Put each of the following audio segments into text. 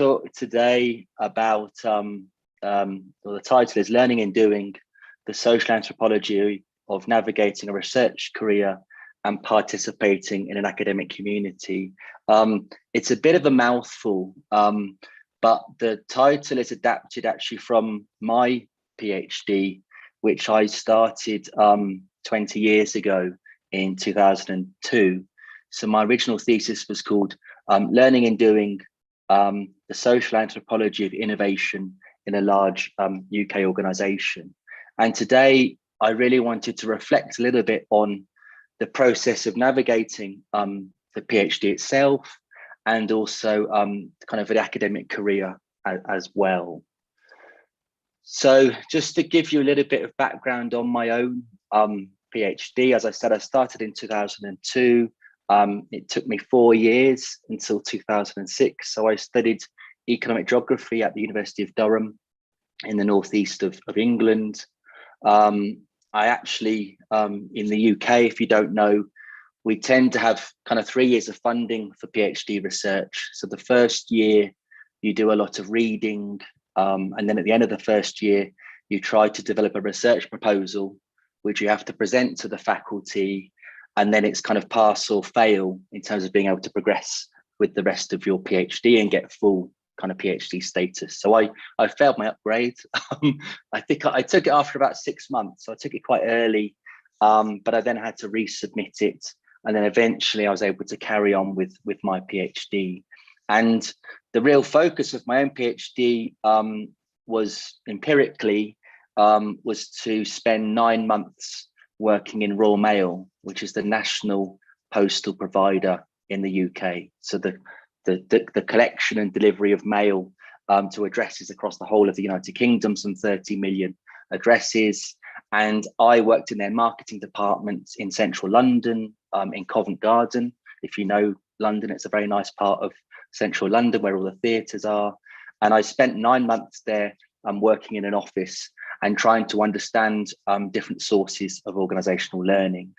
talk today about, well, the title is Learning and Doing, the Social Anthropology of Navigating a Research Career and Participating in an Academic Community. It's a bit of a mouthful, but the title is adapted actually from my PhD, which I started 20 years ago in 2002. So my original thesis was called Learning and Doing, the Social Anthropology of Innovation in a Large UK Organisation. And today I really wanted to reflect a little bit on the process of navigating the PhD itself, and also kind of an academic career as well. So just to give you a little bit of background on my own PhD, as I said, I started in 2002. It took me 4 years until 2006. So I studied economic geography at the University of Durham in the northeast of England. I actually, in the UK, if you don't know, we tend to have kind of 3 years of funding for PhD research. So the first year you do a lot of reading, and then at the end of the first year, you try to develop a research proposal, which you have to present to the faculty, and then it's kind of pass or fail in terms of being able to progress with the rest of your PhD and get full kind of PhD status. So I failed my upgrade. I think I took it after about 6 months, so I took it quite early, but I then had to resubmit it. And then eventually I was able to carry on with my PhD. And the real focus of my own PhD was empirically, was to spend 9 months working in Royal Mail, which is the national postal provider in the UK. So the collection and delivery of mail to addresses across the whole of the United Kingdom, some 30 million addresses. And I worked in their marketing department in central London, in Covent Garden. If you know London, it's a very nice part of central London where all the theatres are. And I spent 9 months there working in an office and trying to understand different sources of organisational learning.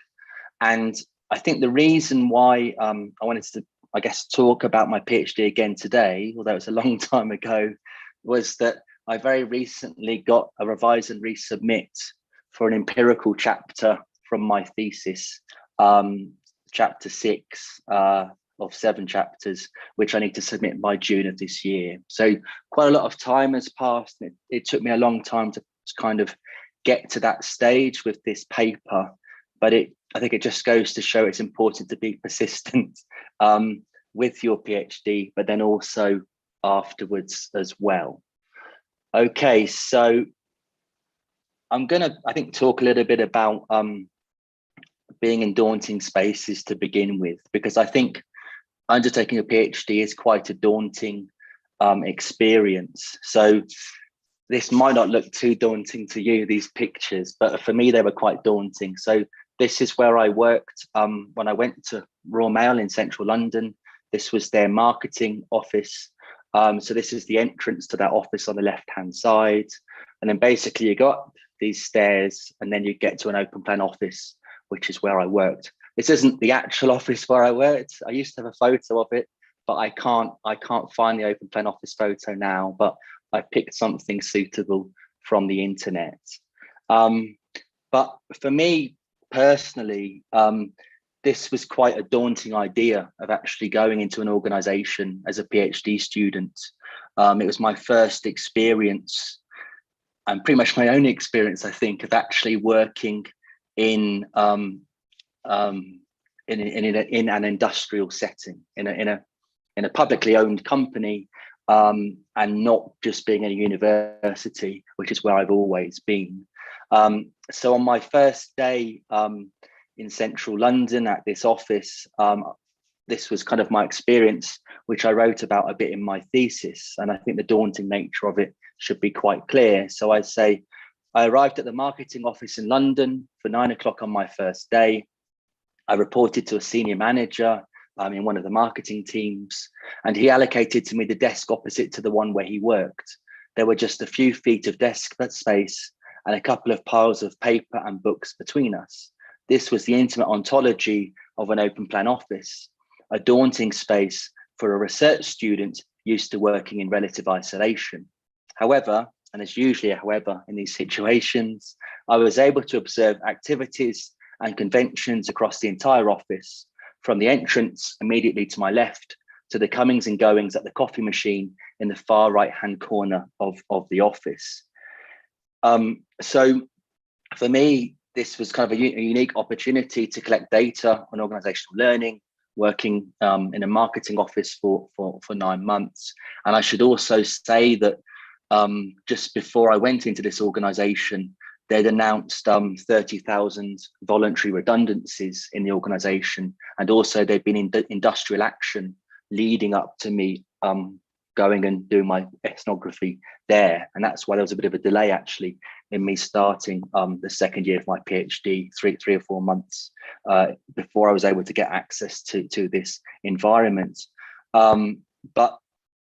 And I think the reason why I wanted to, I guess, talk about my PhD again today, although it's a long time ago, was that I very recently got a revise and resubmit for an empirical chapter from my thesis, chapter 6 of 7 chapters, which I need to submit by June of this year. So quite a lot of time has passed. It took me a long time to kind of get to that stage with this paper, but I think it just goes to show it's important to be persistent with your PhD, but then also afterwards as well. Okay, so I'm going to, I think, talk a little bit about being in daunting spaces to begin with, because I think undertaking a PhD is quite a daunting experience. So this might not look too daunting to you, these pictures, but for me, they were quite daunting. So this is where I worked when I went to Royal Mail in central London. This was their marketing office. So this is the entrance to that office on the left-hand side. And then basically you go up these stairs and then you get to an open plan office, which is where I worked. This isn't the actual office where I worked. I used to have a photo of it, but I can't find the open plan office photo now, but I picked something suitable from the internet. But for me personally, this was quite a daunting idea of actually going into an organization as a PhD student. It was my first experience, and pretty much my only experience, I think, of actually working in an industrial setting, in a publicly owned company, and not just being in a university, which is where I've always been. So on my first day in central London at this office, this was kind of my experience, which I wrote about a bit in my thesis. And I think the daunting nature of it should be quite clear. So I say, I arrived at the marketing office in London for 9 o'clock on my first day. I reported to a senior manager in one of the marketing teams, and he allocated to me the desk opposite to the one where he worked. There were just a few feet of desk space and a couple of piles of paper and books between us. This was the intimate ontology of an open plan office, a daunting space for a research student used to working in relative isolation. However, and there's usually a however in these situations, I was able to observe activities and conventions across the entire office, from the entrance immediately to my left to the comings and goings at the coffee machine in the far right-hand corner of the office. So for me, this was kind of a unique opportunity to collect data on organizational learning, working in a marketing office for 9 months. And I should also say that just before I went into this organization, they'd announced 30,000 voluntary redundancies in the organization. And also there'd been industrial action leading up to me going and doing my ethnography there. And that's why there was a bit of a delay actually in me starting the second year of my PhD, three or 4 months before I was able to get access to this environment. But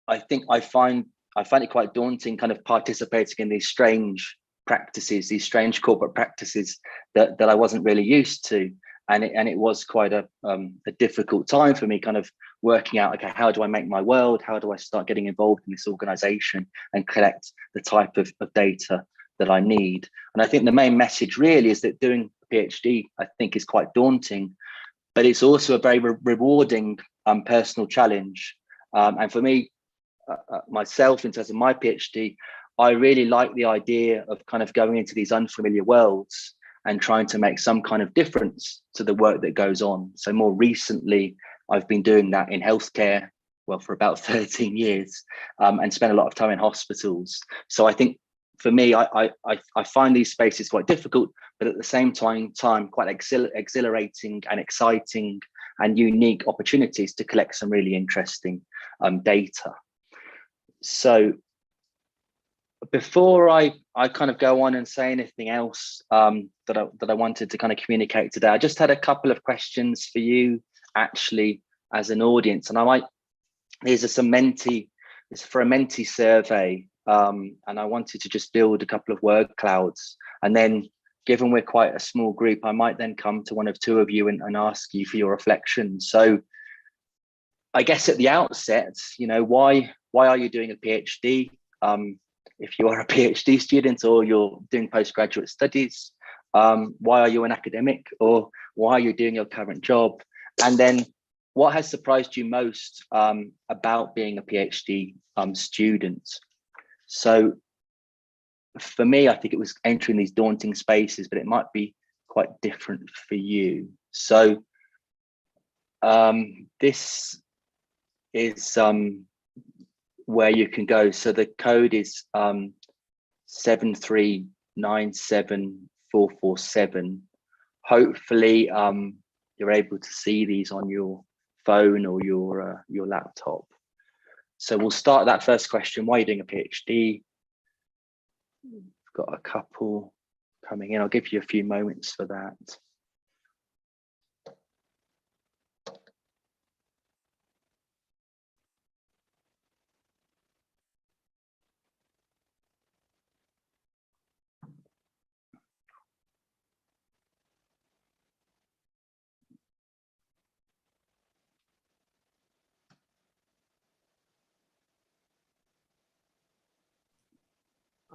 I think I find it quite daunting kind of participating in these strange practices, these strange corporate practices that I wasn't really used to. And it was quite a difficult time for me, kind of working out, okay, how do I make my world? How do I start getting involved in this organization and collect the type of data that I need? And I think the main message really is that doing a PhD, I think, is quite daunting, but it's also a very rewarding personal challenge. And for me, myself, in terms of my PhD, I really like the idea of kind of going into these unfamiliar worlds and trying to make some kind of difference to the work that goes on. So more recently, I've been doing that in healthcare, well, for about 13 years, and spent a lot of time in hospitals. So I think for me, I find these spaces quite difficult, but at the same time quite exhilarating and exciting and unique opportunities to collect some really interesting data. So before I kind of go on and say anything else that I wanted to kind of communicate today, I just had a couple of questions for you actually as an audience, and these are some Menti, it's for a Menti survey, and I wanted to just build a couple of word clouds, and then given we're quite a small group, I might then come to one of two of you and ask you for your reflections. So I guess at the outset, why are you doing a PhD? If you are a PhD student or you're doing postgraduate studies, why are you an academic, or why are you doing your current job? And then what has surprised you most about being a PhD student? So for me, I think it was entering these daunting spaces, but it might be quite different for you. So this is where you can go. So the code is 7397447. Hopefully you're able to see these on your phone or your laptop. So we'll start that first question. Why are you doing a PhD? We've got a couple coming in. I'll give you a few moments for that.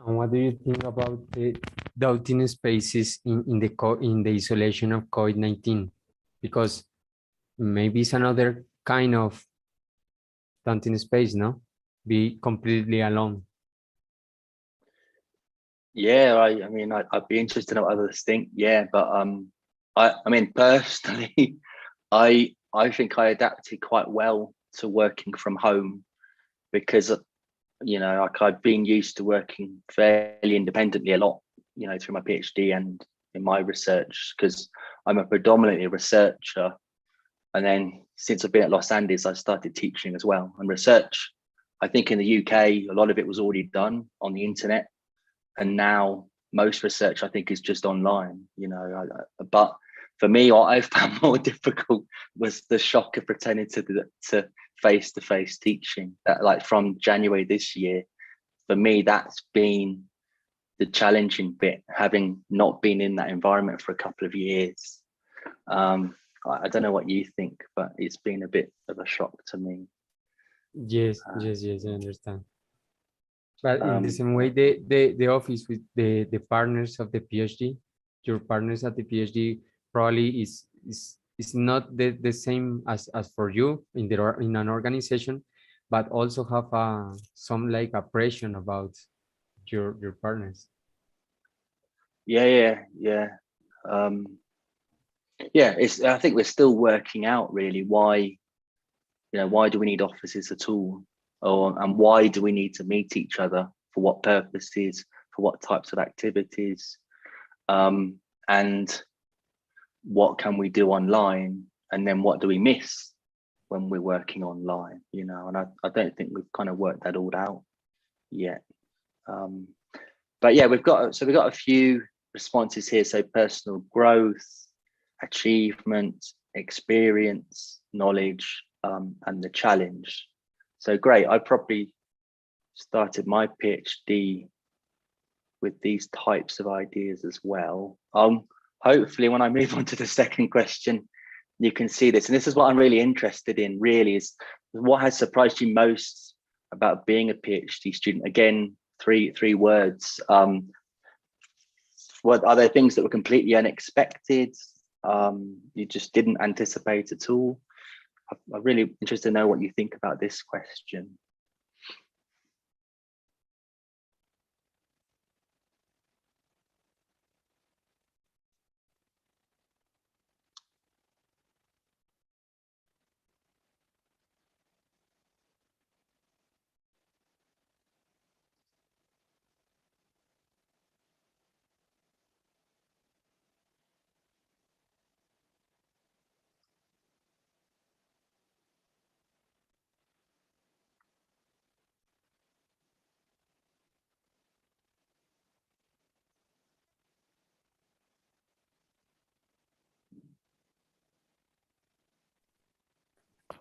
And what do you think about the Daunting spaces in the isolation of COVID-19? Because maybe it's another kind of Daunting space, no? Be completely alone. Yeah, I mean, I'd be interested in what others think. Yeah, but I mean, personally, I think I adapted quite well to working from home because like I've been used to working fairly independently a lot, through my PhD and in my research, because I'm a predominantly researcher. And then since I've been at Los Andes, I started teaching as well. And research, I think in the UK, a lot of it was already done on the internet. And now most research, I think, is just online, but for me, what I found more difficult was the shock of returning to face-to-face teaching. That, like, from January this year, for me, that's been the challenging bit, having not been in that environment for a couple of years. I don't know what you think, but it's been a bit of a shock to me. Yes, yes, yes, I understand. But in the Um, same way, the office with the partners of the PhD, your partners at the PhD probably is not the same as for you in in an organization, but also have some like a pressure about your partners. yeah. Um, yeah, it's. I think we're still working out really why do we need offices at all, and why do we need to meet each other, for what purposes, for what types of activities, um, and what can we do online, and then what do we miss when we're working online, and I don't think we've kind of worked that all out yet. um, but yeah, we've got a few responses here. So personal growth, achievement, experience, knowledge, and the challenge. So great. I probably started my PhD with these types of ideas as well. Hopefully when I move on to the second question, you can see this. And this is what I'm really interested in, really, is what has surprised you most about being a PhD student? Again, three words. What are there things that were completely unexpected? You just didn't anticipate at all? I'm really interested to know what you think about this question.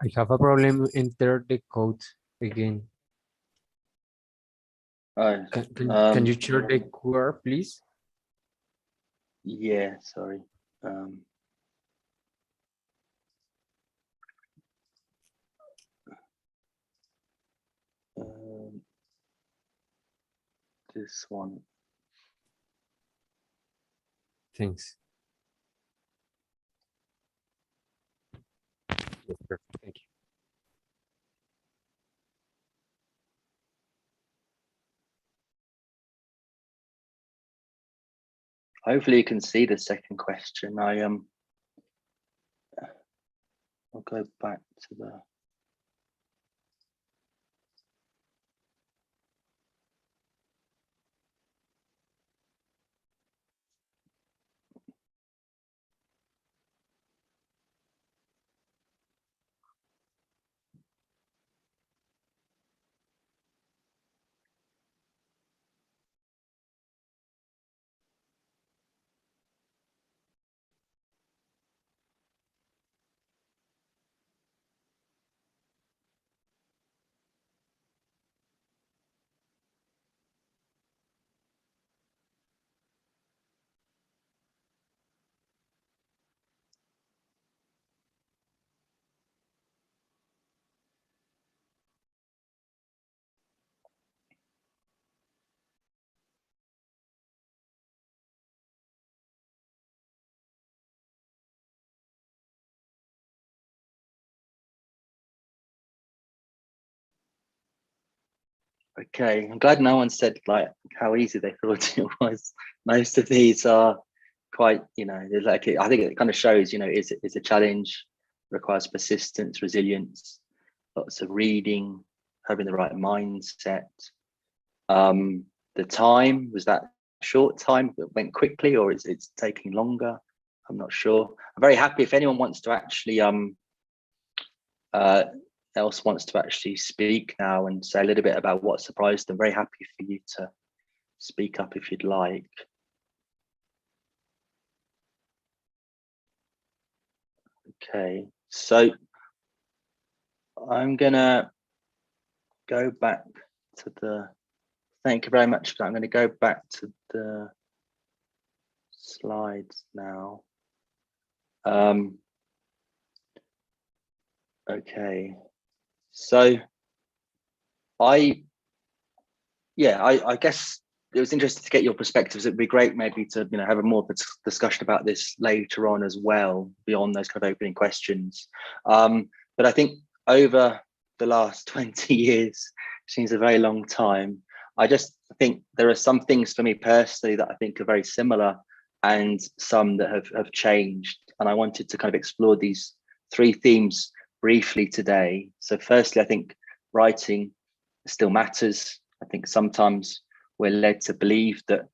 I have a problem enter the code again. Oh, Can you share the QR, please? yeah, sorry. Um, um, this one. Thanks. Yes, perfect. Thank you. Hopefully you can see the second question. I'll go back to the. Okay, I'm glad no one said like how easy they thought it was. Most of these are quite, they're like, I think it kind of shows, it's a challenge, requires persistence, resilience, lots of reading, having the right mindset. The time, was that short time that went quickly, or it's taking longer? I'm not sure. I'm very happy if anyone wants to actually uh, else wants to actually speak now and say a little bit about what surprised them. Very happy for you to speak up if you'd like. Okay, so I'm gonna go back to the. Thank you very much for that. I'm going to go back to the slides now. Okay, so I guess it was interesting to get your perspectives. It'd be great maybe to have a more discussion about this later on as well, beyond those kind of opening questions. But I think over the last 20 years, seems a very long time. I just think there are some things for me personally that I think are very similar, and some that have changed. And I wanted to kind of explore these three themes briefly today. So firstly, I think writing still matters. I think sometimes we're led to believe that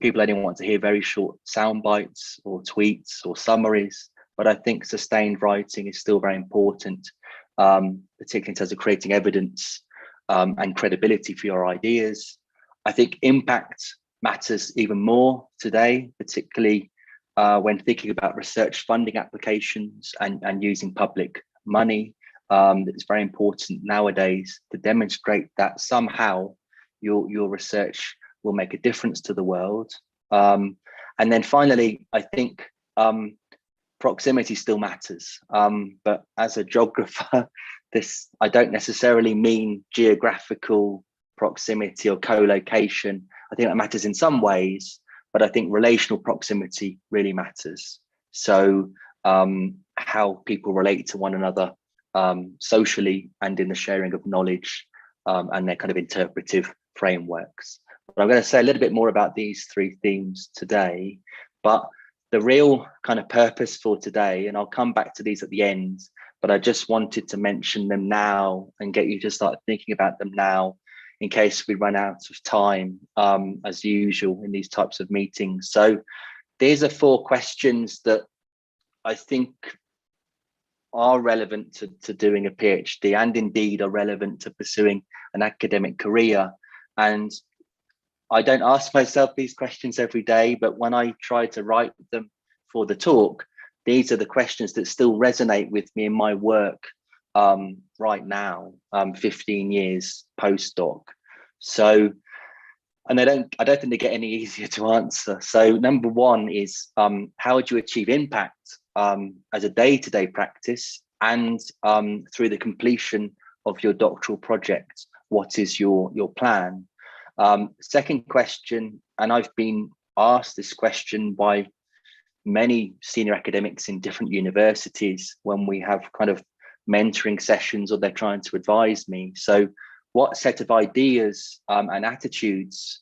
people only want to hear very short sound bites or tweets or summaries, but I think sustained writing is still very important, particularly in terms of creating evidence and credibility for your ideas. I think impact matters even more today, particularly when thinking about research funding applications and using public money. It's very important nowadays to demonstrate that somehow your research will make a difference to the world. And then finally, I think proximity still matters. But as a geographer, I don't necessarily mean geographical proximity or co-location. I think that matters in some ways, but I think relational proximity really matters. So how people relate to one another socially and in the sharing of knowledge and their kind of interpretive frameworks. But I'm going to say a little bit more about these three themes today, but the real kind of purpose for today, and I'll come back to these at the end, but I just wanted to mention them now and get you to start thinking about them now in case we run out of time, as usual in these types of meetings. So these are 4 questions that I think are relevant to doing a PhD, and indeed are relevant to pursuing an academic career. And I don't ask myself these questions every day, but when I try to write them for the talk, these are the questions that still resonate with me in my work right now, 15 years postdoc. So, and I don't think they get any easier to answer. So number 1 is how would you achieve impact as a day-to-day practice and through the completion of your doctoral project? What is your plan? Second question, and I've been asked this question by many senior academics in different universities when we have kind of mentoring sessions or they're trying to advise me. So what set of ideas and attitudes,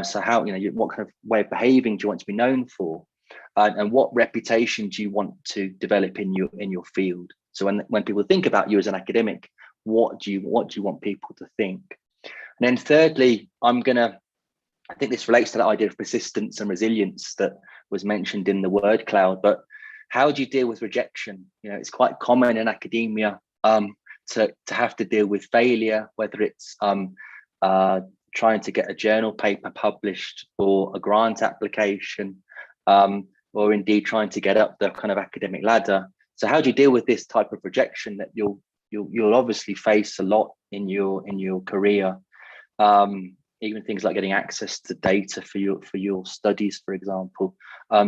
so how, what kind of way of behaving do you want to be known for? And what reputation do you want to develop in your field? So when people think about you as an academic, what do you want people to think? And then thirdly, I think this relates to that idea of persistence and resilience that was mentioned in the word cloud, but how do you deal with rejection? It's quite common in academia to have to deal with failure, whether it's trying to get a journal paper published or a grant application, or indeed trying to get up the kind of academic ladder. So how do you deal with this type of rejection that you'll obviously face a lot in your career? Even things like getting access to data for your studies, for example.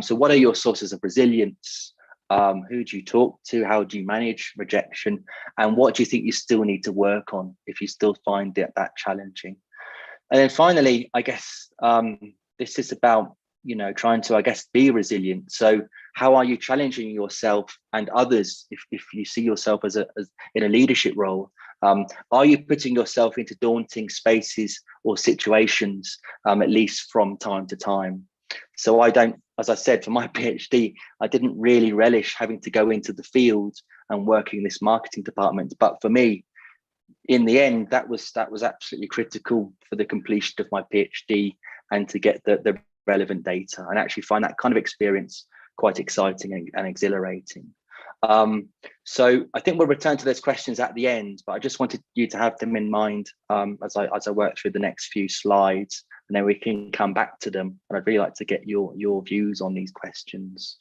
So what are your sources of resilience? Who do you talk to? How do you manage rejection? And what do you think you still need to work on if you still find that challenging? And then finally, I guess this is about trying to, I guess, be resilient. So how are you challenging yourself and others if you see yourself as in a leadership role? Are you putting yourself into daunting spaces or situations, at least from time to time? So I don't, as I said, for my PhD, I didn't really relish having to go into the field and working in this marketing department. But for me, in the end, that was absolutely critical for the completion of my PhD and to get the relevant data, and actually find that kind of experience quite exciting and exhilarating. So I think we'll return to those questions at the end, but I just wanted you to have them in mind as I work through the next few slides, and then we can come back to them. And I'd really like to get your views on these questions.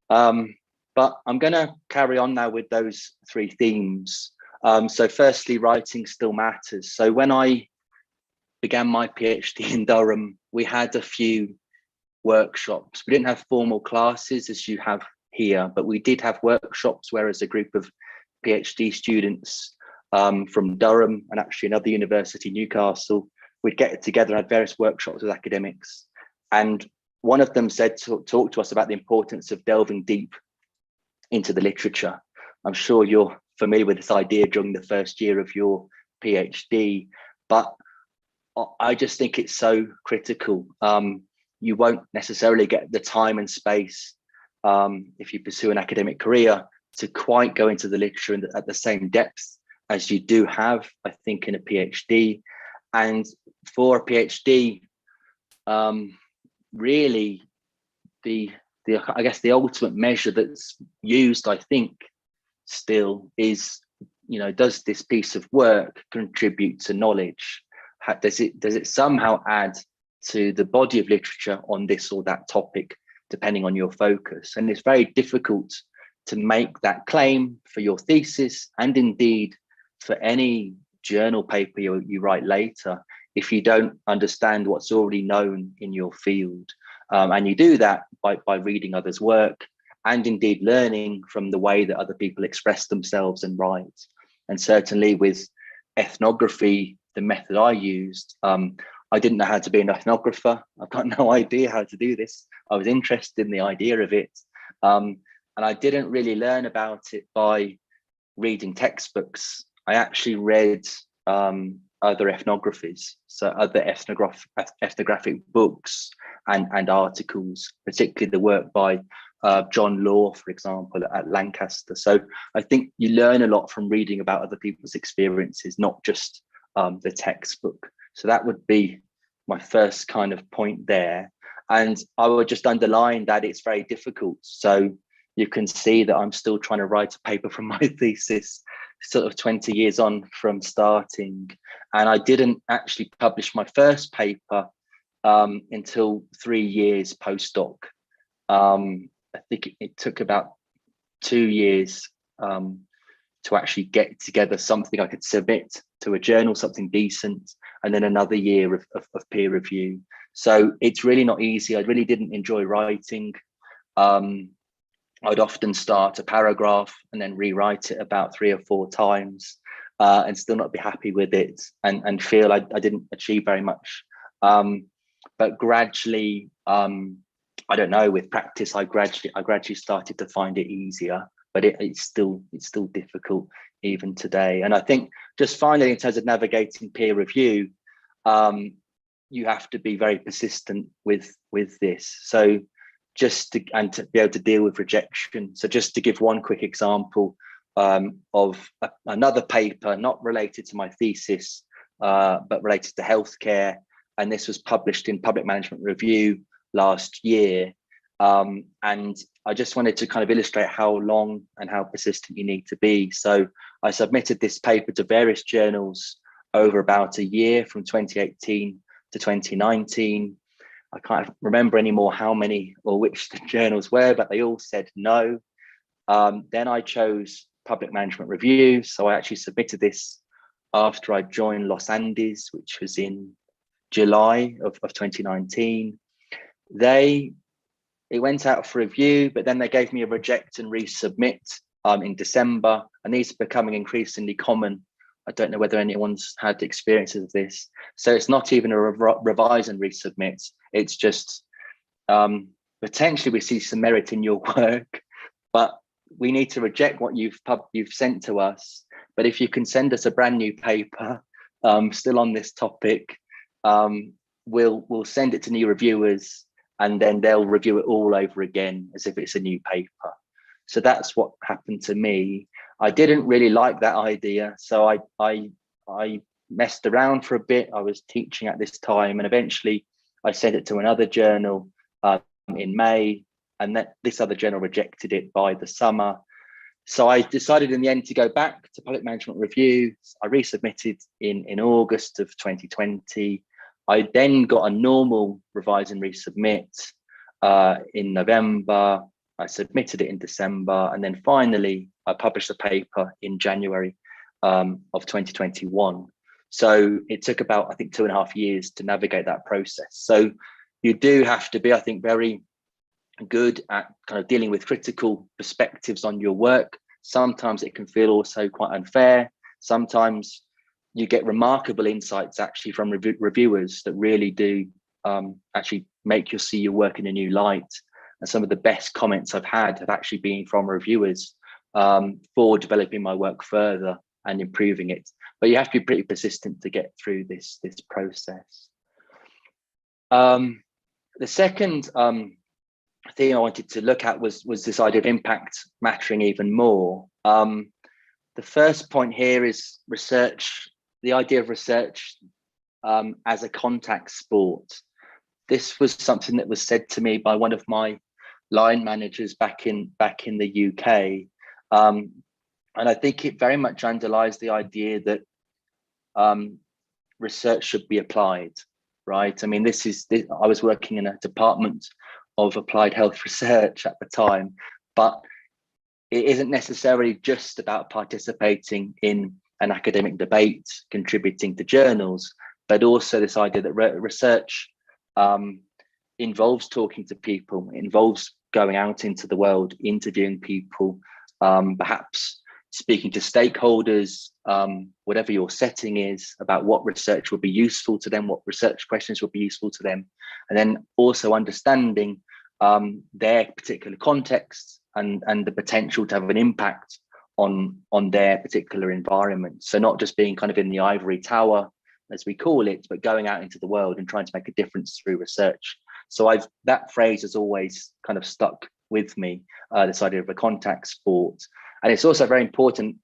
But I'm going to carry on now with those 3 themes. So firstly, writing still matters. So when I began my PhD in Durham, we had a few workshops. We didn't have formal classes as you have here, but we did have workshops where, as a group of PhD students, from Durham and actually another university, Newcastle. We'd get together and had various workshops with academics. And one of them said to talk to us about the importance of delving deep into the literature. I'm sure you're familiar with this idea during the first year of your PhD, but I just think it's so critical. You won't necessarily get the time and space if you pursue an academic career to quite go into the literature at the same depth as you do have, I think, in a PhD. And for a PhD, really I guess the ultimate measure that's used, I think, still is, does this piece of work contribute to knowledge? Does it somehow add to the body of literature on this or that topic, depending on your focus? And it's very difficult to make that claim for your thesis, and indeed for any journal paper you write later, if you don't understand what's already known in your field. And you do that by reading others' work and indeed learning from the way that other people express themselves and write. And certainly with ethnography, the method I used, I didn't know how to be an ethnographer. I've got no idea how to do this. I was interested in the idea of it. And I didn't really learn about it by reading textbooks. I actually read other ethnographies, so other ethnographic books and articles, particularly the work by John Law, for example, at Lancaster. So I think you learn a lot from reading about other people's experiences, not just the textbook. So that would be my first kind of point there. And I would just underline that it's very difficult. So you can see that I'm still trying to write a paper from my thesis, sort of 20 years on from starting. And I didn't actually publish my first paper until 3 years postdoc. I think it took about 2 years to actually get together something I could submit to a journal, something decent, and then another year of peer review. So it's really not easy. I really didn't enjoy writing. I'd often start a paragraph and then rewrite it about 3 or 4 times and still not be happy with it and feel I didn't achieve very much. But gradually, I don't know, with practice, I gradually started to find it easier, but it's still difficult even today. And I think just finally, in terms of navigating peer review, you have to be very persistent with this. So to be able to deal with rejection. So just to give one quick example of another paper, not related to my thesis, but related to healthcare. And this was published in Public Management Review last year. And I just wanted to kind of illustrate how long and how persistent you need to be. So I submitted this paper to various journals over about a year, from 2018 to 2019. I can't remember anymore how many or which the journals were, but they all said no. Then I chose Public Management Review. So I actually submitted this after I joined Los Andes, which was in July of 2019. It went out for review, but then they gave me a reject and resubmit in December. And these are becoming increasingly common. I don't know whether anyone's had experiences of this. So it's not even a revise and resubmit. It's just potentially we see some merit in your work, but we need to reject what you've sent to us. But if you can send us a brand new paper still on this topic, we'll send it to new reviewers, and then they'll review it all over again as if it's a new paper. So that's what happened to me. I didn't really like that idea, so I messed around for a bit. I was teaching at this time, and eventually I sent it to another journal in May, and this other journal rejected it by the summer. So I decided in the end to go back to Public Management Review. I resubmitted in August of 2020. I then got a normal revise and resubmit in November. I submitted it in December, and then finally I published the paper in January of 2021. So it took about, I think, 2.5 years to navigate that process. So you do have to be, I think, very good at kind of dealing with critical perspectives on your work. Sometimes it can feel also quite unfair sometimes you get remarkable insights actually from reviewers that really do actually make you see your work in a new light. And some of the best comments I've had have actually been from reviewers for developing my work further and improving it. But you have to be pretty persistent to get through this process. The second thing I wanted to look at was this idea of impact mattering even more. The first point here is research, the idea of research as a contact sport. This was something that was said to me by one of my line managers back in the UK. And I think it very much underlies the idea that research should be applied, right? I mean, I was working in a department of applied health research at the time, but it isn't necessarily just about participating in an academic debate, contributing to journals, but also this idea that research involves talking to people, involves going out into the world, interviewing people, perhaps speaking to stakeholders, whatever your setting is, about what research will be useful to them, what research questions will be useful to them, and then also understanding their particular context and the potential to have an impact on their particular environment. So not just being kind of in the ivory tower, as we call it, but going out into the world and trying to make a difference through research. So that phrase has always kind of stuck with me, this idea of a contact sport. And it's also very important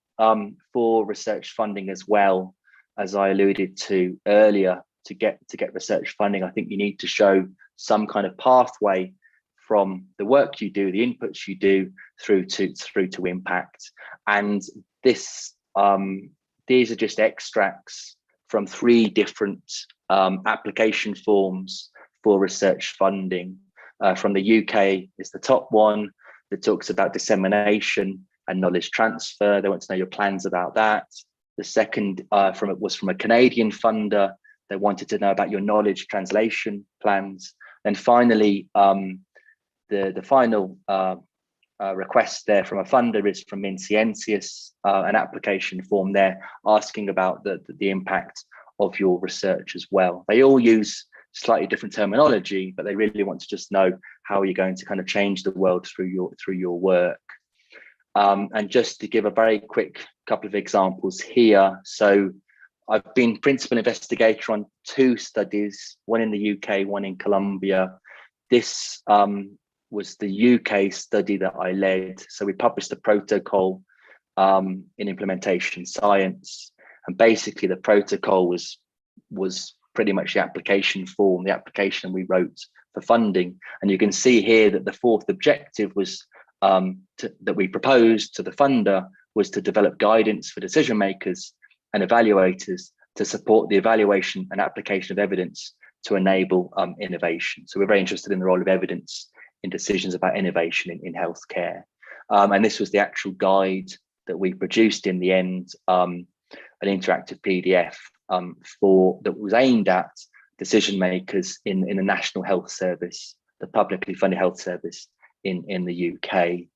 for research funding as well, as I alluded to earlier. To get research funding, I think you need to show some kind of pathway from the work you do, the inputs you do, through to impact. And these are just extracts from 3 different application forms for research funding. From the UK is the top one that talks about dissemination and knowledge transfer. They want to know your plans about that. The second was from a Canadian funder. They wanted to know about your knowledge translation plans. And finally, the final request there from a funder is from tenacious, an application form there asking about the impact of your research as well. They all use slightly different terminology, but they really want to just know how you're going to kind of change the world through your work. And just to give a very quick couple of examples here. So I've been principal investigator on 2 studies, one in the UK, one in Colombia. This was the UK study that I led. So we published the protocol in implementation science. And basically the protocol was pretty much the application form, the application we wrote for funding. And you can see here that the 4th objective was that we proposed to the funder was to develop guidance for decision makers and evaluators to support the evaluation and application of evidence to enable innovation. So we're very interested in the role of evidence in decisions about innovation in healthcare. And this was the actual guide that we produced in the end, an interactive PDF that was aimed at decision makers in the National Health Service, the publicly funded health service in the UK.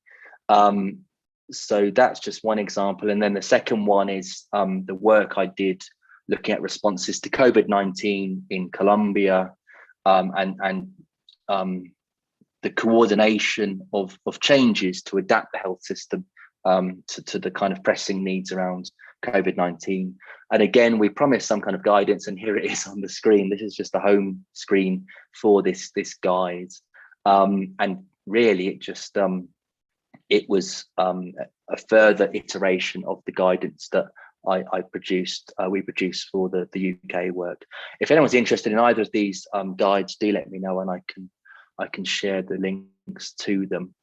So that's just one example. And then the second one is the work I did looking at responses to COVID-19 in Colombia, and the coordination of changes to adapt the health system to the kind of pressing needs around COVID-19. And again, we promised some kind of guidance, and here it is on the screen. This is just the home screen for this guide. And really, it was a further iteration of the guidance that we produced for the UK work. If anyone's interested in either of these guides, do let me know, and I can share the links to them.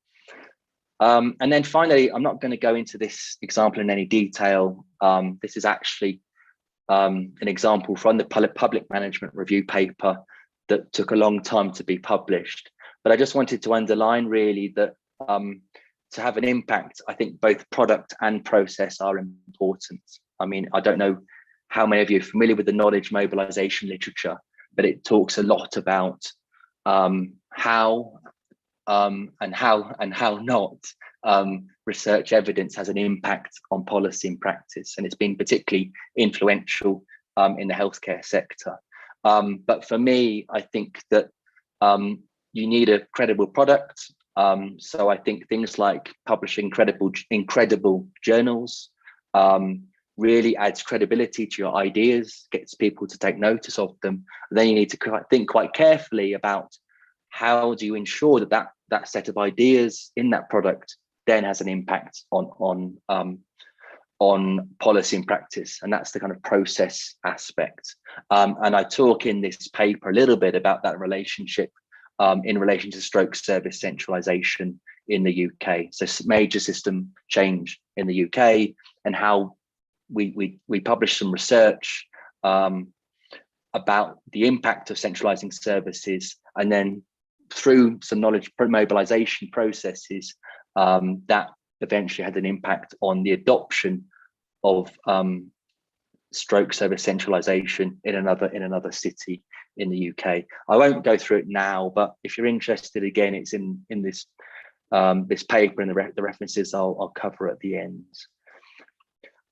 And then finally, I'm not going to go into this example in any detail. This is actually an example from the public management review paper that took a long time to be published. But I just wanted to underline really that to have an impact, I think both product and process are important. I mean, I don't know how many of you are familiar with the knowledge mobilization literature, but it talks a lot about how and how not research evidence has an impact on policy and practice, and it's been particularly influential in the healthcare sector. But for me, I think that you need a credible product. So I think things like publishing incredible journals really adds credibility to your ideas, gets people to take notice of them. And then you need to think quite carefully about how do you ensure that that set of ideas in that product then has an impact on policy and practice, and that's the kind of process aspect. And I talk in this paper a little bit about that relationship in relation to stroke service centralisation in the UK. So major system change in the UK, and how we published some research about the impact of centralising services, and then through some knowledge mobilisation processes that eventually had an impact on the adoption of stroke service centralisation in another city in the UK. I won't go through it now, but if you're interested, again, it's in this this paper, and the references I'll cover at the end.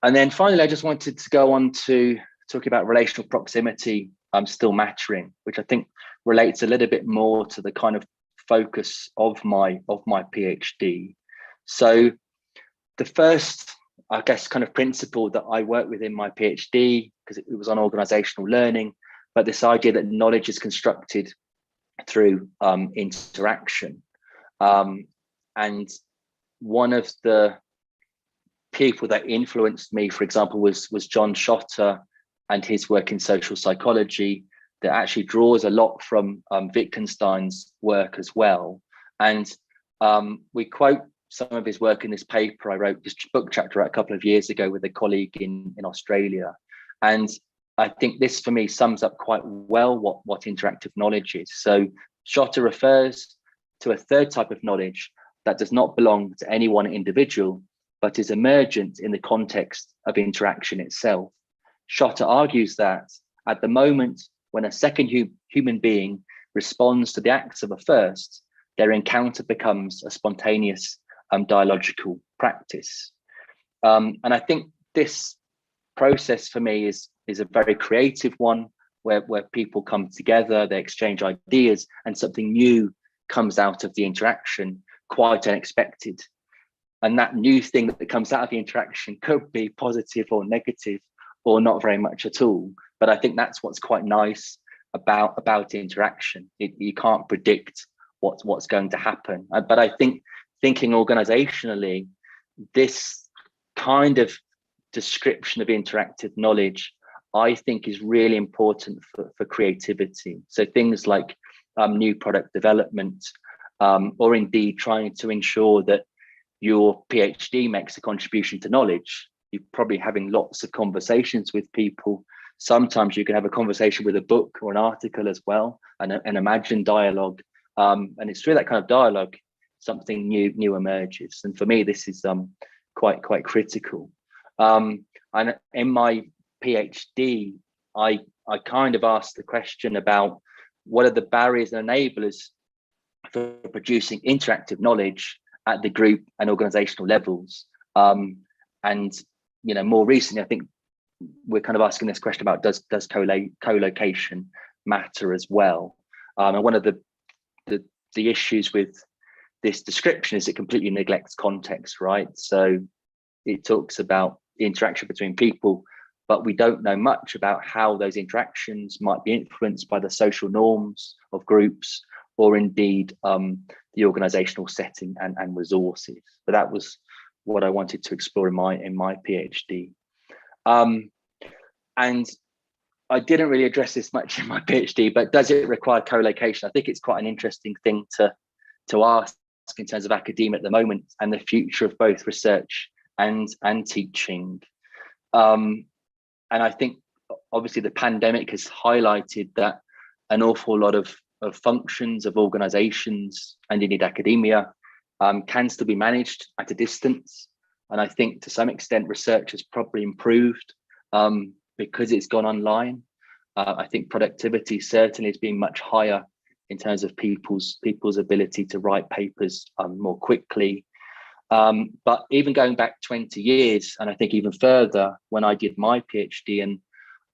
And then finally, I just wanted to go on to talk about relational proximity still mattering, which I think relates a little bit more to the kind of focus of my PhD. So the first, I guess, kind of principle that I work with in my PhD, because it was on organizational learning, but this idea that knowledge is constructed through interaction. And one of the people that influenced me, for example, was John Schotter and his work in social psychology, that actually draws a lot from Wittgenstein's work as well. And we quote some of his work in this paper. I wrote this book chapter a couple of years ago with a colleague in Australia. And I think this, for me, sums up quite well what interactive knowledge is. So Schotter refers to a third type of knowledge that does not belong to any one individual, but is emergent in the context of interaction itself. Schotter argues that at the moment when a second human being responds to the acts of a first, their encounter becomes a spontaneous dialogical practice. And I think this process for me is a very creative one, where people come together, they exchange ideas, and something new comes out of the interaction, quite unexpected. And that new thing that comes out of the interaction could be positive or negative, or not very much at all. But I think that's what's quite nice about interaction. You can't predict what's going to happen. But I think thinking organizationally, this kind of description of interactive knowledge, I think, is really important for creativity. So things like new product development, or indeed trying to ensure that your PhD makes a contribution to knowledge. You're probably having lots of conversations with people. Sometimes you can have a conversation with a book or an article as well, and an imagined dialogue. And it's through that kind of dialogue something new emerges. And for me, this is quite critical. And in my PhD, I kind of asked the question about what are the barriers and enablers for producing interactive knowledge at the group and organizational levels. And more recently, I think we're kind of asking this question about does co-location matter as well? And one of the issues with this description is it completely neglects context, right? So it talks about the interaction between people, but we don't know much about how those interactions might be influenced by the social norms of groups, or indeed the organizational setting and resources. But that was what I wanted to explore in my PhD. And I didn't really address this much in my PhD, but does it require co-location? I think it's quite an interesting thing to ask in terms of academia at the moment, and the future of both research and teaching. And I think obviously the pandemic has highlighted that an awful lot of functions of organizations and indeed academia can still be managed at a distance. And I think to some extent research has probably improved because it's gone online. I think productivity certainly has been much higher in terms of people's ability to write papers more quickly. But even going back 20 years, and I think even further, when I did my PhD and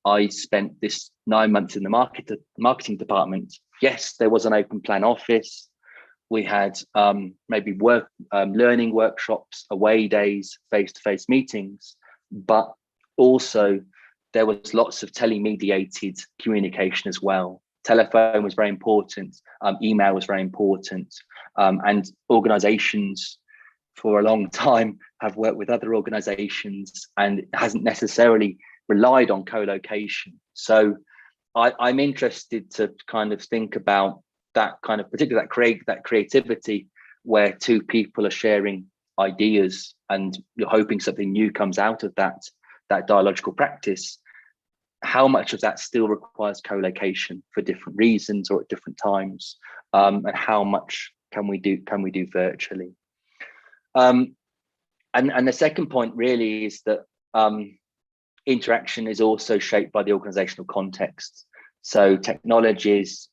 I spent this 9 months in the marketing department, yes, there was an open plan office. We had maybe learning workshops, away days, face-to-face meetings, but also there was lots of telemediated communication as well. Telephone was very important, email was very important, and organizations for a long time have worked with other organizations and hasn't necessarily relied on co-location. So I'm interested to kind of think about that kind of particular that creativity where two people are sharing ideas and you're hoping something new comes out of that dialogical practice. How much of that still requires co-location for different reasons or at different times, and how much can we do virtually? And the second point really is that interaction is also shaped by the organizational context. So technologies,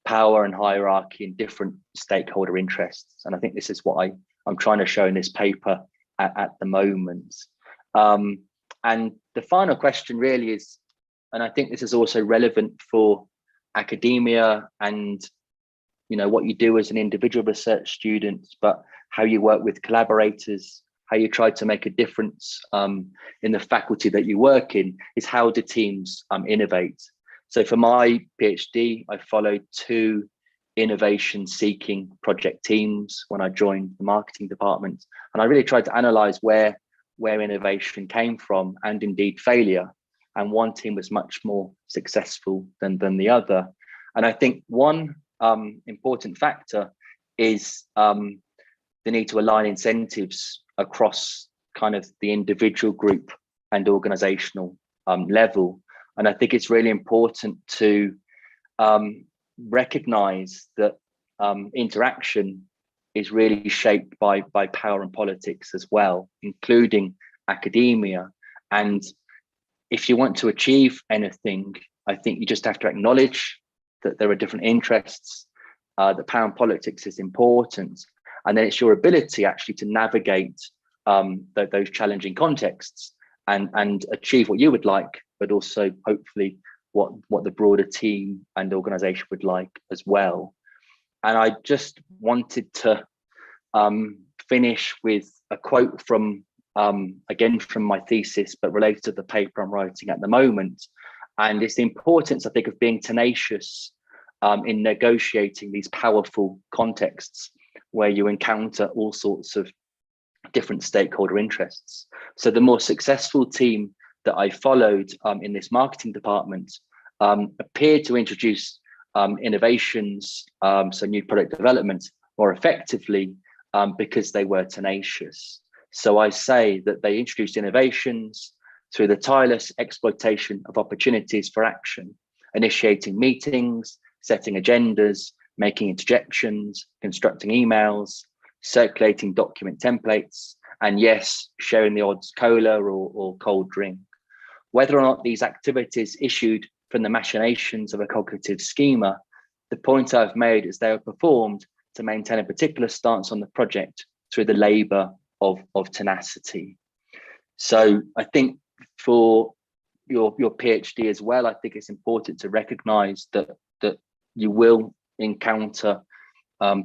power and hierarchy and different stakeholder interests. And I think this is what I'm trying to show in this paper at the moment. And the final question really is, and I think this is also relevant for academia and what you do as an individual research student, but how you work with collaborators, how you try to make a difference in the faculty that you work in, is how do teams innovate? So for my PhD, I followed 2 innovation-seeking project teams when I joined the marketing department, and I really tried to analyze where innovation came from and indeed failure. And one team was much more successful than the other. And I think one important factor is the need to align incentives across kind of the individual, group and organizational level. And I think it's really important to recognize that interaction is really shaped by power and politics as well, including academia. And if you want to achieve anything, I think you just have to acknowledge that there are different interests, that power and politics is important. And then it's your ability actually to navigate those challenging contexts and achieve what you would like, but also hopefully what the broader team and organization would like as well. And I just wanted to finish with a quote from, again, from my thesis, but related to the paper I'm writing at the moment. And it's the importance, I think, of being tenacious in negotiating these powerful contexts where you encounter all sorts of different stakeholder interests. So the more successful team that I followed in this marketing department appeared to introduce innovations, so new product development, more effectively because they were tenacious. So I say that they introduced innovations through the tireless exploitation of opportunities for action, initiating meetings, setting agendas, making interjections, constructing emails, circulating document templates, and yes, sharing the odds cola or cold drink. Whether or not these activities issued from the machinations of a cognitive schema, the point I've made is they were performed to maintain a particular stance on the project through the labor of tenacity. So I think for your PhD as well, I think it's important to recognize that you will encounter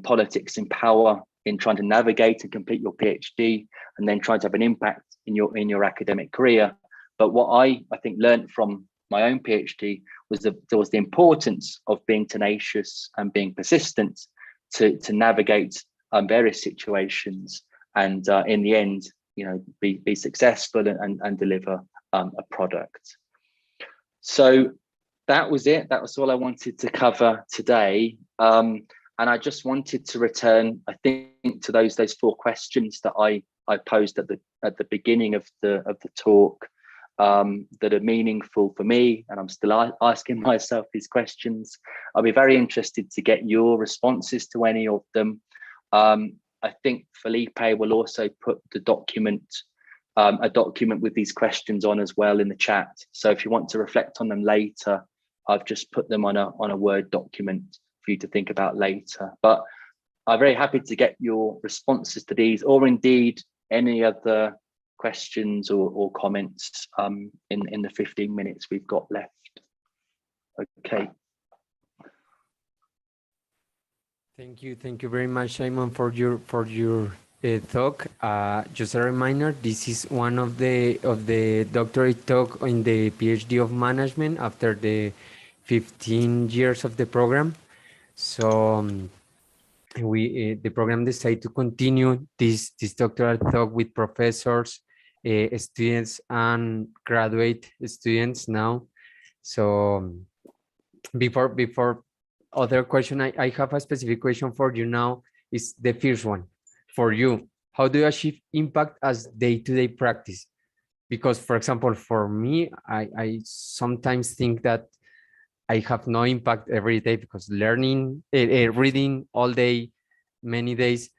politics and power in trying to navigate and complete your PhD and then trying to have an impact in your academic career. But what I think learned from my own PhD was there was the importance of being tenacious and being persistent to navigate various situations and in the end, be successful and deliver a product. So that was it. That was all I wanted to cover today. And I just wanted to return, I think, to those 4 questions that I posed at the beginning of the talk that are meaningful for me, and I'm still asking myself these questions. I'll be very interested to get your responses to any of them. I think Felipe will also put the document, a document with these questions on as well in the chat. So if you want to reflect on them later, I've just put them on a Word document for you to think about later. But I'm very happy to get your responses to these, or indeed any other questions or comments in the 15 minutes we've got left. Okay. Thank you very much, Simon, for your talk. Just a reminder, this is one of the doctorate talk in the PhD of management after the 15 years of the program. So we the program decided to continue this doctoral talk with professors, students, and graduate students now. So before other question, I have a specific question for you now. Is the first one for you? How do you achieve impact as day-to-day practice? Because, for example, for me, I sometimes think that I have no impact every day because learning, reading all day, many days,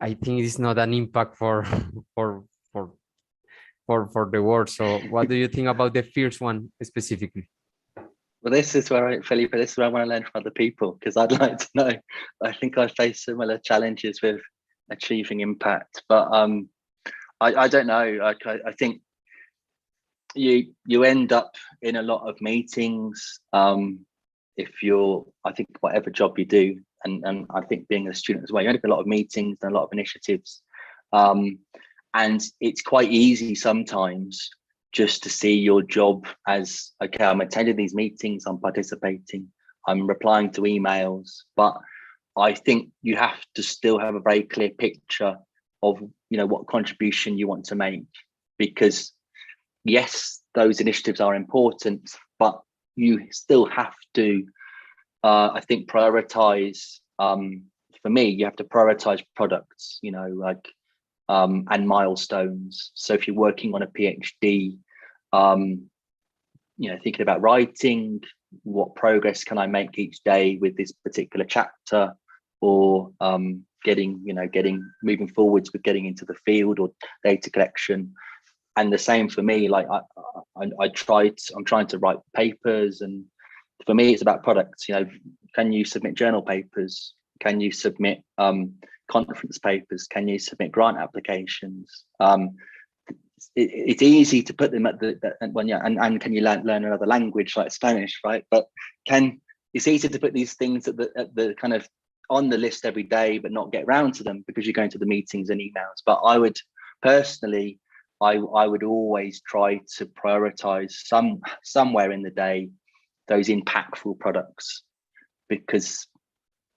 I think it's not an impact for the world. So what do you think about the first one specifically? Well, this is where Felipe, this is where I want to learn from other people, because I'd like to know. I think I face similar challenges with achieving impact, but I don't know. I think you end up in a lot of meetings. If you're, I think whatever job you do, and I think being a student as well, you end up in a lot of meetings and a lot of initiatives. And it's quite easy sometimes just to see your job as, okay, I'm attending these meetings, I'm participating, I'm replying to emails. But I think you have to still have a very clear picture of, what contribution you want to make, because yes, those initiatives are important, but you still have to, I think, prioritize. For me, you have to prioritize products, and milestones. So if you're working on a PhD, thinking about writing, what progress can I make each day with this particular chapter, or moving forwards with getting into the field or data collection. And the same for me, like I'm trying to write papers, and for me it's about products. Can you submit journal papers? Can you submit conference papers? Can you submit grant applications? It's easy to put them at and can you learn another language like Spanish, right? But it's easy to put these things at the kind of on the list every day, but not get around to them because you're going to the meetings and emails. But I would personally, I would always try to prioritize somewhere in the day those impactful products, because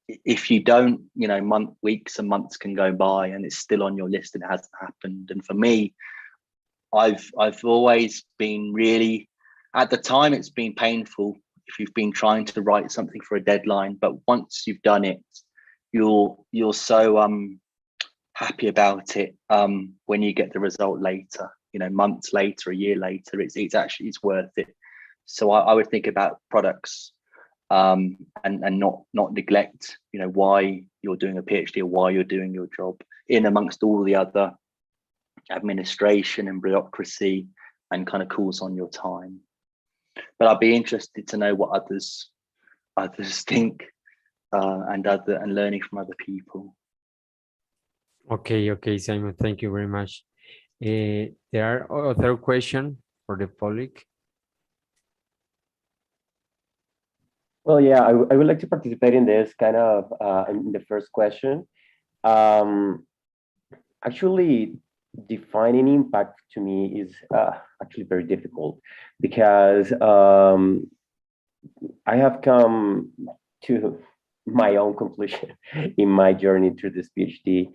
if you don't, weeks and months can go by and it's still on your list and it hasn't happened. And for me, I've always been really, at the time it's been painful if you've been trying to write something for a deadline, but once you've done it, you're so happy about it when you get the result later, months later, a year later, it's worth it. So I would think about products and not neglect, why you're doing a PhD or why you're doing your job in amongst all the other administration and bureaucracy and kind of calls on your time. But I'd be interested to know what others think and learning from other people. Okay, Simon, thank you very much. There are other questions for the public. Well, yeah, I would like to participate in this kind of in the first question. Actually, defining impact to me is actually very difficult, because I have come to my own conclusion in my journey through this PhD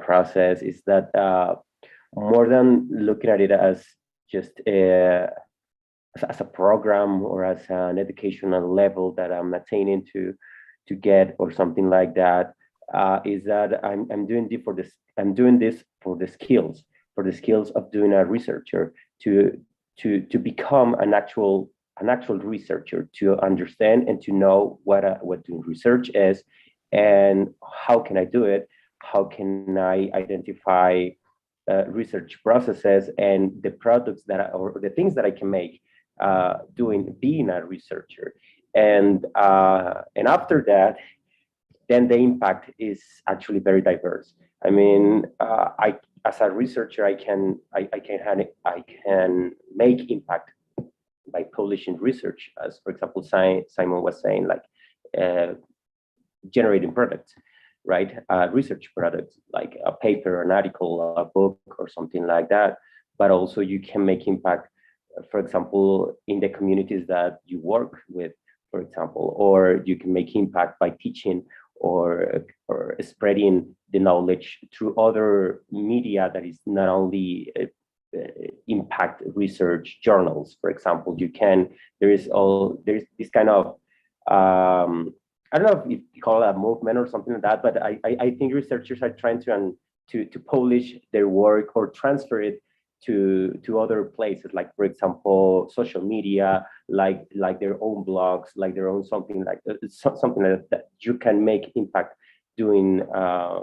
process, is that more than looking at it as just as a program or as an educational level that I'm attaining to get or something like that, is that I'm doing this for the skills of doing a researcher, to become an actual researcher, to understand and to know what doing research is and how can I do it, how can I identify research processes and the products or the things that I can make being a researcher. And after that, then the impact is actually very diverse. I mean, I as a researcher, I can make impact by publishing research, as for example, Simon was saying, like generating products, right? Research products like a paper, an article, a book, or something like that. But also you can make impact, for example, in the communities that you work with, for example, or you can make impact by teaching or spreading the knowledge through other media that is not only impact research journals. For example, there's this kind of I don't know if you call it a movement or something like that, but I think researchers are trying to polish their work or transfer it to other places, like for example social media, like their own blogs, like their own something like that you can make impact doing,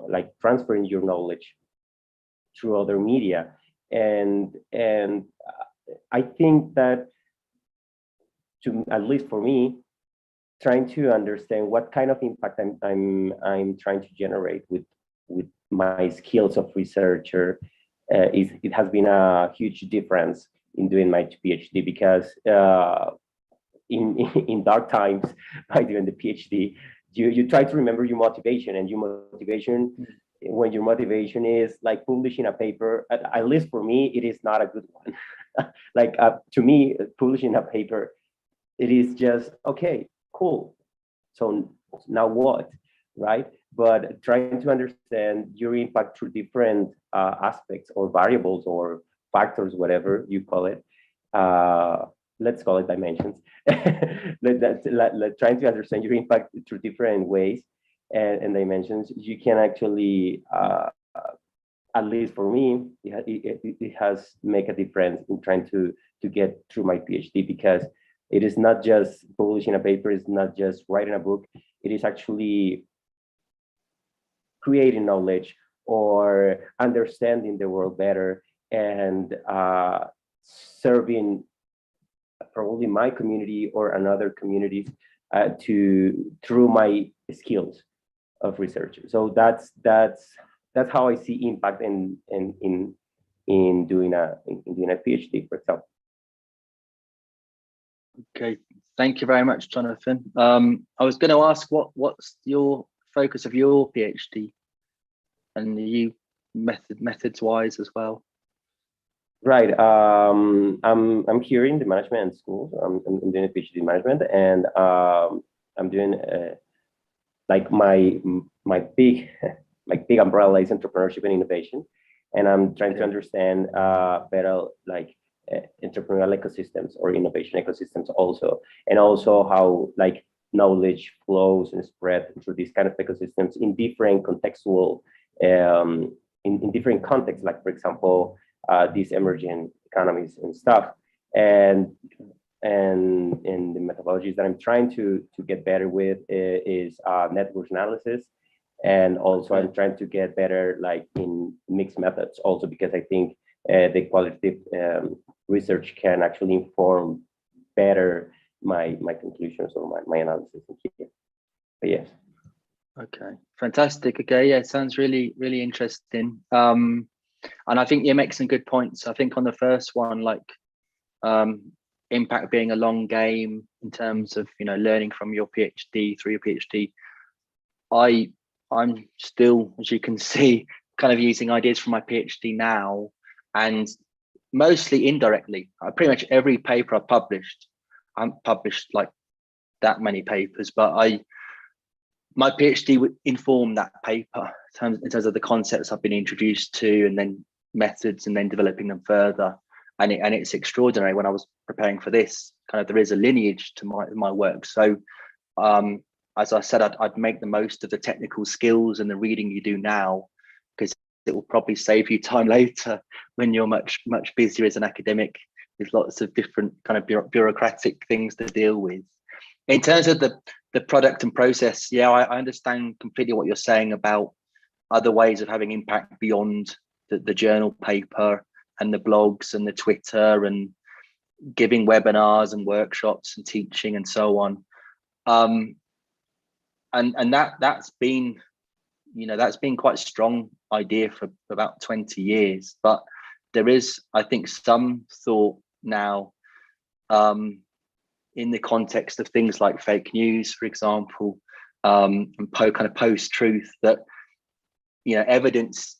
like transferring your knowledge through other media. And I think that, at least for me, trying to understand what kind of impact I'm trying to generate with my skills of researcher, it has been a huge difference in doing my PhD, because in dark times by doing the PhD, you try to remember your motivation, and when your motivation is like publishing a paper, at least for me, it is not a good one. Like to me, publishing a paper, it is just okay, cool. So now what, right? But trying to understand your impact through different aspects or variables or factors, whatever you call it. Let's call it dimensions. Trying to understand your impact through different ways and dimensions, you can actually, at least for me, it has make a difference in trying to get through my PhD, because it is not just publishing a paper, it's not just writing a book, it is actually creating knowledge or understanding the world better, and serving probably my community or another communities through my skills of research. So that's how I see impact in doing a PhD, for example. Okay, thank you very much, Jonathan. I was going to ask what's your focus of your PhD, and you methods wise as well. Right. I'm here in the management school. I'm doing a PhD in management, and I'm doing like my big umbrella is entrepreneurship and innovation, and I'm trying to understand better like entrepreneurial ecosystems or innovation ecosystems also, and also how like knowledge flows and spread through these kind of ecosystems in different contextual in different contexts, like for example these emerging economies and stuff, and the methodologies that I'm trying to get better with is network analysis, and also I'm trying to get better like in mixed methods also, because I think the qualitative research can actually inform better my conclusions or my analysis here. But yes. Okay, fantastic. Okay, yeah, it sounds really interesting. And I think you make some good points. I think on the first one, like impact being a long game in terms of learning from your PhD through your PhD. I'm still, as you can see, kind of using ideas from my PhD now, and mostly indirectly. Pretty much every paper I've published, I haven't published like that many papers, but my PhD would inform that paper in terms of the concepts I've been introduced to, and then methods, and then developing them further. And it's extraordinary. When I was preparing for this, kind of there is a lineage to my work. So as I said, I'd make the most of the technical skills and the reading you do now, because it will probably save you time later when you're much busier as an academic with lots of different kind of bureaucratic things to deal with. In terms of the product and process, yeah, I understand completely what you're saying about other ways of having impact beyond the journal paper and the blogs and the Twitter and giving webinars and workshops and teaching and so on. And that's been, that's been quite a strong idea for about 20 years. But there is, I think, some thought now in the context of things like fake news, for example, and kind of post-truth, that evidence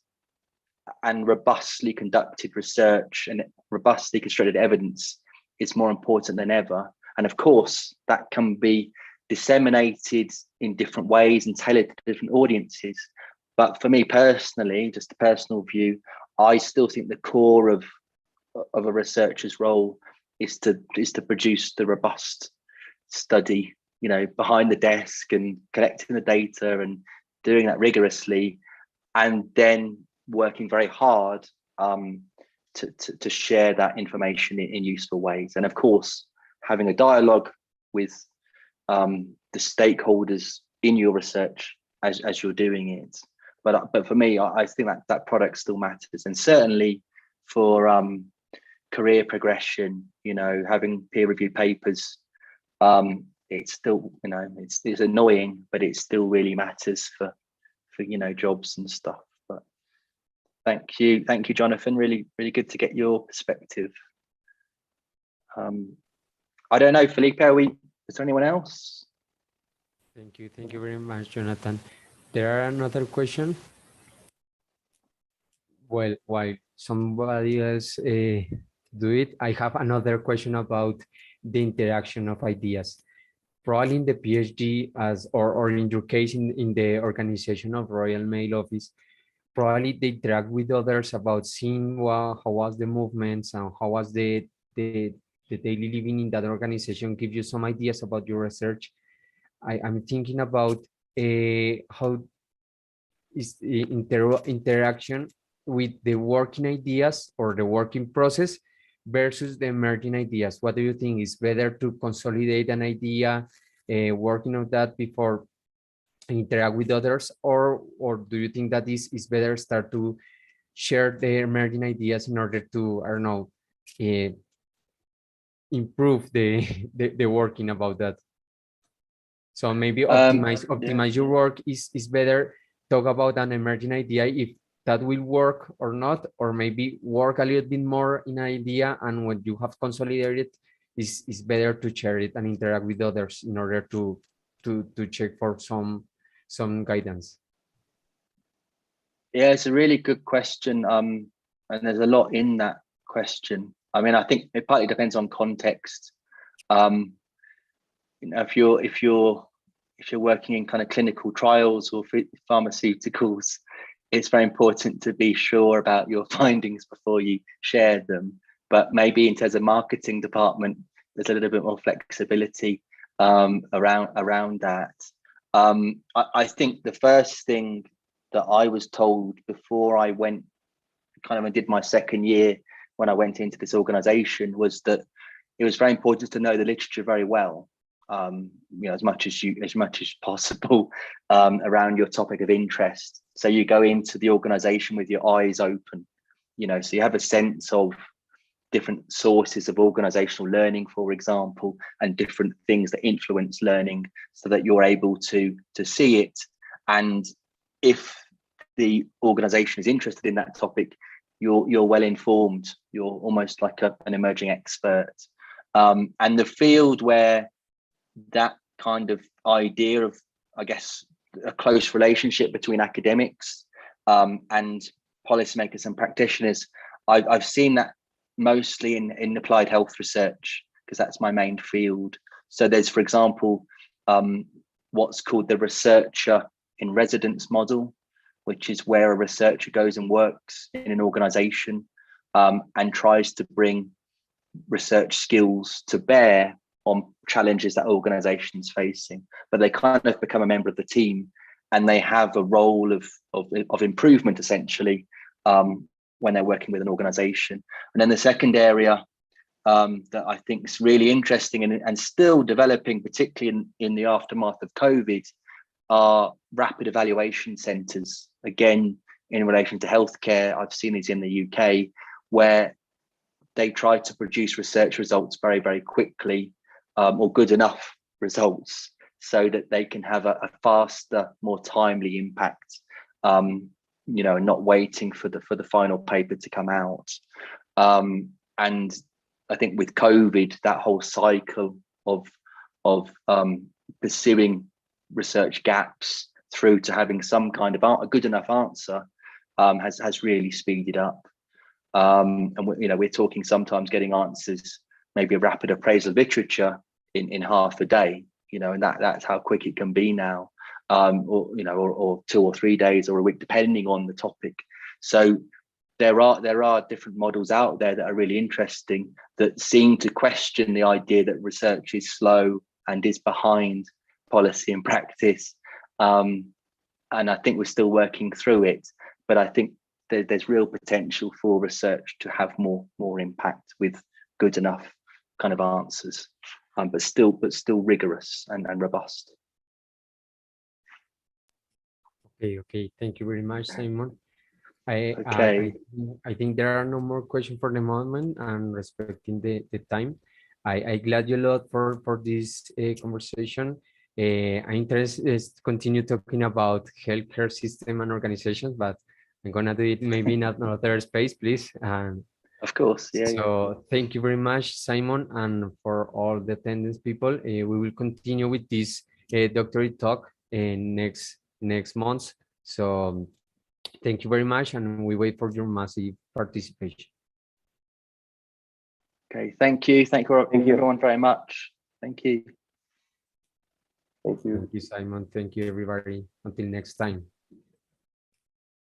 and robustly conducted research and robustly constructed evidence is more important than ever. And of course, that can be disseminated in different ways and tailored to different audiences. But for me personally, just a personal view, I still think the core of a researcher's role is to produce the robust study, behind the desk and collecting the data and doing that rigorously, and then working very hard to share that information in useful ways. And of course, having a dialogue with the stakeholders in your research as you're doing it. But for me, I think that product still matters, and certainly for career progression, having peer-reviewed papers, it's still, it's annoying, but it still really matters for jobs and stuff. But thank you, Jonathan. Really good to get your perspective. I don't know, Felipe, is there anyone else? Thank you very much, Jonathan. There are another question. Well, while somebody else do it, I have another question about the interaction of ideas. Probably in the PhD, or in your case in the organization of Royal Mail Office, probably they interact with others about seeing how was the movements and how was the daily living in that organization, give you some ideas about your research. I'm thinking about how is the interaction with the working ideas or the working process versus the emerging ideas. What do you think is better to consolidate an idea, working on that before interact with others, or do you think that is better start to share the emerging ideas in order to, I don't know, improve the working about that? So maybe optimize your work is better. Talk about an emerging idea, if that will work or not, or maybe work a little bit more in an idea, and when you have consolidated, is better to share it and interact with others in order to check for some guidance. Yeah, it's a really good question, and there's a lot in that question. I mean, I think it partly depends on context. If you're working in kind of clinical trials or pharmaceuticals, it's very important to be sure about your findings before you share them. But maybe in terms of marketing department, there's a little bit more flexibility around that. I think the first thing that I was told before I went and did my second year when I went into this organization was that it was very important to know the literature very well, as much as possible around your topic of interest. So you go into the organization with your eyes open, so you have a sense of different sources of organizational learning, for example, and different things that influence learning, so that you're able to see it. And if the organization is interested in that topic, you're well informed. You're almost like an emerging expert. And the field where that kind of idea of, I guess, a close relationship between academics and policymakers and practitioners, I've seen that mostly in applied health research, because that's my main field. So there's, for example, what's called the researcher in residence model, which is where a researcher goes and works in an organization and tries to bring research skills to bear on challenges that organizations facing. But they kind of become a member of the team, and they have a role of improvement, essentially, when they're working with an organization. And then the second area that I think is really interesting and still developing, particularly in the aftermath of COVID, are rapid evaluation centres. Again, in relation to healthcare, I've seen these in the UK, where they try to produce research results very, very quickly, or good enough results, so that they can have a faster, more timely impact, not waiting for the final paper to come out. And I think with COVID, that whole cycle of pursuing research gaps through to having some kind of a good enough answer has really speeded up. And we're talking sometimes getting answers, maybe a rapid appraisal of literature in half a day, and that's how quick it can be now, or 2 or 3 days or a week, depending on the topic. So there are different models out there that are really interesting, that seem to question the idea that research is slow and is behind policy and practice. And I think we're still working through it, but I think there's real potential for research to have more impact with good enough kind of answers, but still rigorous and robust. Okay. Thank you very much, Simon. Okay. I think there are no more questions for the moment, and respecting the time. I glad you a lot for this conversation. I'm interested to continue talking about healthcare system and organizations, but I'm gonna do it maybe in another space, please. Of course, yeah. So thank you very much, Simon, and for all the attendance people. We will continue with this doctorate talk next month. So thank you very much, and we wait for your massive participation. Okay, thank you everyone very much. Thank you. Thank you. Thank you, Simon. Thank you, everybody. Until next time.